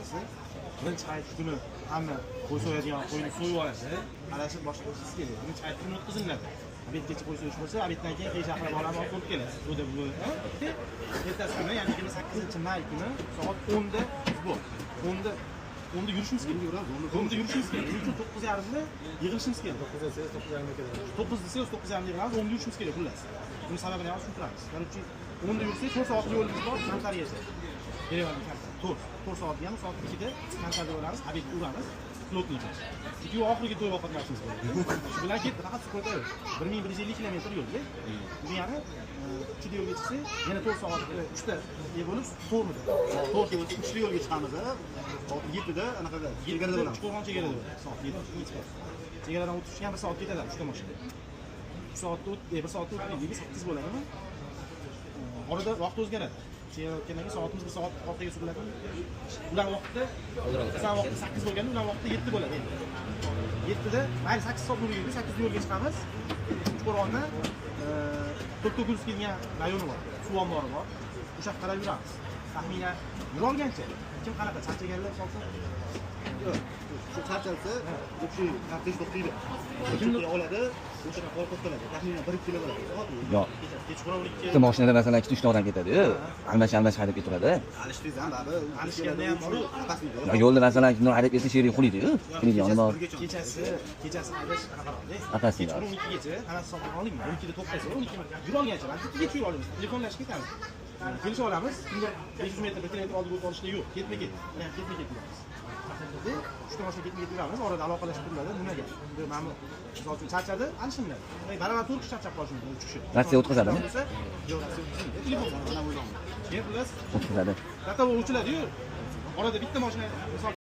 bo'lsa, birinchi hayit kuni hamma qo'y so'yadigan qo'yni so'yib oladi, aralashib boshqa qilishimiz kerak. Birinchi hayit kuni o'tkaziladi. Obedgacha qo'y so'yish bo'lsa, obeddan keyin qiyish haqida olib olib kelasiz. O'da bu. Ertasi kuni, ya'ni 28-may kuni soat 10da bu. 10da yurishimiz kerak. 10da yurishimiz kerak. Shuning uchun 9:30da yig'ilishimiz kerak. 9 desangiz 9:30 ga kelamiz. 9 desangiz 9:30 ga yig'ilamiz, 10da yurishimiz kerak xullas. Buni sababini ham tushuntiramiz. Qarorchi 10da yursak 4 soatlik yo'limiz bor, Kamtargacha. Yerevandan Kamtar. 4 soat degani soat 2da Kamtarga bo'lamiz, obedga uramiz. Flotniki. Chunki oxirgi to'y ovqatlashimiz kerak. Shu bilan ketdi, faqat suhbatda 1150 kilometr yo'lga. Bu yana 3da yo'lga chiqsak, yana 4 soat 3da bo'lib 4mida. 4 bo'lsa 3da yo'lga chiqamiz, 7da anaqada chegarada bo'lamiz. Qo'rg'on chegarada bo'lamiz. Soat 7. Chegaradan o'tish ham 1 soat ketadi, 3 ta mashina. 3 soatda 1 soatda o'tdik, 8 bo'ladimi? Orada vaqt o'zgaradi. Chegaradan keyin soatimiz 1 soat orqaga suriladi. Ular vaqtida bizning vaqtda 8 bo'lganda, ular vaqtida 7 bo'ladi endi. 7da, mayli 8 soat yo'lga 8 yo'lga chiqamiz. Qo'rg'ondan To'rtko'lskiy degan rayoni bor, suv ombori bor. O'sha qarab yuramiz. Taxminan yura olgancha. Kim qanaqa charchaganlar solsa? Yo'q. Shu charchalsa, shu kartosh to'xtaydi. Kimni oladi? O'sha qor to'xtaladi. Taxminan 1 kilo bo'ladi. Yo'q. Kechqurun 12. Bitta mashinada masalan 2-3 odam ketadi-yu. Almash haydab keturadi. Alishtirsa ham baribir. Alishganda ham bor-ku, qapasida. Yo'lda masalan kimdir haydab ketsa sherik quliydi-yu. Kimni yoni bor. Kechasi haydash qanaqaroqda? Apasida. Kechqurun 12gacha qanday hisob oldingmi? 12da to'xtasa, 12 yura olgancha, balki 2gacha yura olamiz. Telefonlashib ketamiz. Kelishib olamiz. Kimga 500 metr, 1 kilometr oldiga o'tib olishda yo'q, ketma-ket. Mana ketma-ket yuramiz. Uchta mashina ketma-ket yuramiz, orada aloqalashib turiladi. Nimaga? Endi mana misol uchun charchadi, alishimlar. Baravar turib charchab qolishi mumkin, 3 kishi. Ratsiya o'tkazadimi? Yo'q, ratsiya o'tkazmaydi. Telefondan mana o'ylayman. Keyin xullas o'tkazadi. Katta o'chiladi-yu. Orada bitta mashina misol